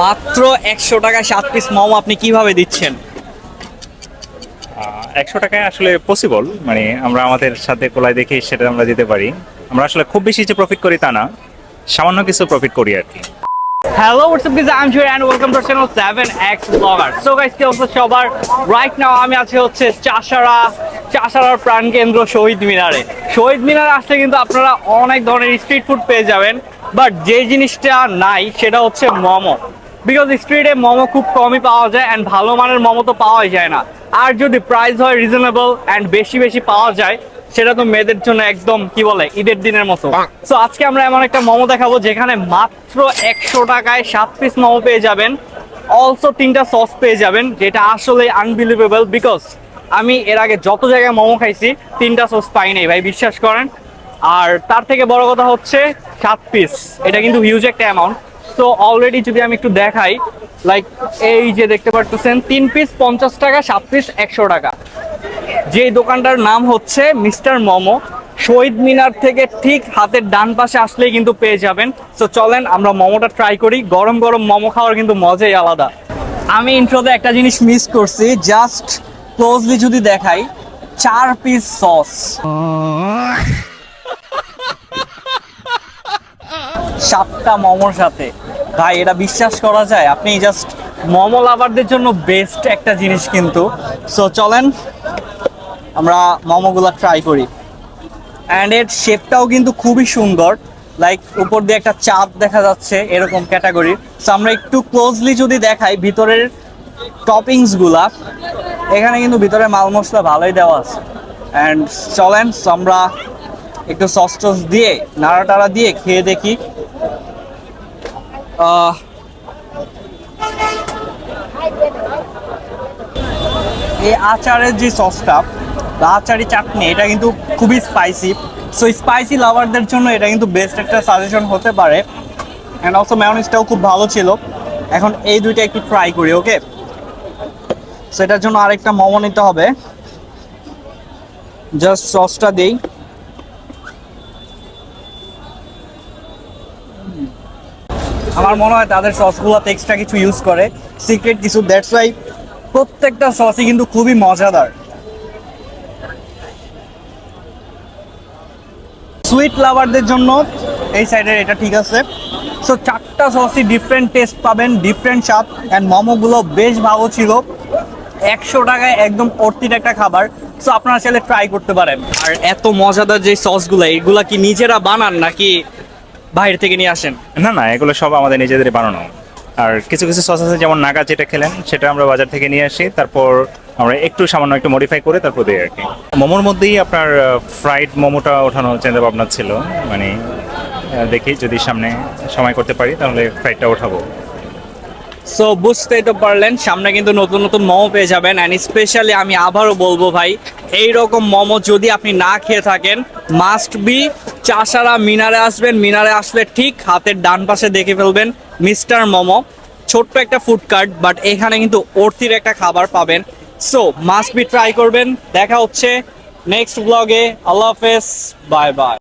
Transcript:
মাত্র 100 টাকায় 7 পিস মোমো আপনি কিভাবে দিচ্ছেন? 100 টাকায় আসলে পসিবল, মানে আমরা আমাদের সাথে কোলায় দেখি সেটা আমরা দিতে পারি। আমরা আসলে খুব বেশি যে প্রফিট করি তা না, সামান্য কিছু প্রফিট করি আর কি। Hello, what's up guys? I'm Joy and welcome to our channel 7X Vlogger. So guys, কি অবস্থা সবার? Right now আমি আছি হচ্ছে চাষারার প্রাণকেন্দ্র শহীদ মিনারে। শহীদ মিনারে আসলে কিন্তু আপনারা অনেক ধরনের স্ট্রিট ফুড পেয়ে যাবেন, বাট যে জিনিসটা নাই সেটা হচ্ছে মোমো। বিকজ স্ট্রিটে মোমো খুব কমই পাওয়া যায় অ্যান্ড ভালো মানের মোমো তো পাওয়াই যায় না। আর যদি প্রাইস হয় রিজনেবল অ্যান্ড বেশি বেশি পাওয়া যায়, সেটা তো মেয়েদের জন্য একদম কি বলে ঈদের দিনের মতো। সো আজকে আমরা এমন একটা মোমো দেখাবো যেখানে মাত্র 100 টাকায় 7 পিস মোমো পেয়ে যাবেন, অলসো 3টা সস পেয়ে যাবেন, যেটা আসলে আনবিলিভেবল। বিকজ আমি এর আগে যত জায়গায় মোমো খাইছি 3টা সস পাই নাই ভাই, বিশ্বাস করেন। আর তার থেকে বড় কথা হচ্ছে 7 পিস, এটা কিন্তু হিউজ একটা অ্যামাউন্ট। তো অলরেডি যদি আমি একটু দেখাই, লাইক এই যে দেখতে পারতেছেন 3 পিস 50 টাকা, 7 পিস 100 টাকা। যে দোকানটার নাম হচ্ছে মিস্টার মোমো, শহীদ মিনার থেকে ঠিক হাতের ডান পাশে আসলেই কিন্তু পেয়ে যাবেন। তো চলেন আমরা মোমোটা ট্রাই করি। গরম গরম মোমো খাওয়ার কিন্তু মজাই আলাদা। আমি ইন্ট্রোতে একটা জিনিস মিস করছি, জাস্ট ক্লোজলি যদি দেখাই, 4 পিস সস, 7টা মোমোর সাথে। ভাই এটা বিশ্বাস করা যায়? আপনি জাস্ট মোমো লাভারদের জন্য বেস্ট একটা জিনিস কিন্তু। সো চলেন আমরা মোমোগুলো ট্রাই করি। অ্যান্ড এর শেপটাও কিন্তু খুবই সুন্দর, লাইক উপর দিয়ে একটা চাঁদ দেখা যাচ্ছে এরকম ক্যাটাগরি। সো আমরা একটু ক্লোজলি যদি দেখাই ভিতরের টপিংসগুলা, এখানে কিন্তু ভিতরে মাল মশলা ভালোই দেওয়া আছে। অ্যান্ড চলেন আমরা একটু সস টস দিয়ে নাড়া টাড়া দিয়ে খেয়ে দেখি। এই আচারের যে সসটা, আচারি চাটনি, এটা কিন্তু খুবই স্পাইসি। সো স্পাইসি লাভারদের জন্য এটা কিন্তু বেস্ট একটা সাজেশন হতে পারে। অ্যান্ড অলসো মেয়োনিজটাও খুব ভালো ছিল। এখন এই দুইটা একটু ট্রাই করি, ওকে? সো এটার জন্য আরেকটা মোমো নিতে হবে। জাস্ট সসটা দেই। আমার মনে হয় তাদের সসগুলোতে এক্সট্রা কিছু ইউজ করে, সিক্রেট কিছু, দ্যাটস ওয়াই প্রত্যেকটা সসই কিন্তু খুবই মজাদার। সুইট লাভারদের জন্য এই সাইডের এটা ঠিক আছে। সো 4টা সসই ডিফারেন্ট টেস্ট পাবেন, ডিফারেন্ট স্বাদ। অ্যান্ড মোমোগুলো বেশ ভালো ছিল। 100 টাকায় একদম অর্থিত একটা খাবার। সো আপনারা চাইলে ট্রাই করতে পারেন। আর এত মজাদার যে সসগুলো, এগুলা কি নিজেরা বানান নাকি বাইরে থেকে নিয়ে আসেন? না না, এগুলো সব আমাদের নিজেদের বানানো। আর কিছু কিছু সস আছে, যেমন নাগা যেটা খেলেন, সেটা আমরা বাজার থেকে নিয়ে আসি, তারপর আমরা একটু সামান্য একটু মডিফাই করে তারপর দিই আর কি। মোমোর মধ্যেই আপনার ফ্রাইড মোমোটা ওঠানো চিন্তা ভাবনা ছিল, মানে দেখি যদি সামনে সময় করতে পারি তাহলে ফ্রাইডটা ওঠাবো। সো বুঝতেই তো পারলেন, সামনে কিন্তু নতুন নতুন মোমো পেয়ে যাবেন। অ্যান্ড স্পেশালি আমি আবারও বলবো ভাই, এই রকম মোমো যদি আপনি না খেয়ে থাকেন, মাস্ট বি চাষারা মিনারে আসবেন। মিনারে আসলে ঠিক হাতের ডান পাশে দেখে ফেলবেন মিস্টার মোমো। ছোট্ট একটা ফুড কার্ট, বাট এখানে কিন্তু অর্থির একটা খাবার পাবেন। সো মাস্ট বি ট্রাই করবেন। দেখা হচ্ছে নেক্সট ব্লগে। আল্লাহ হাফেজ, বাই বাই।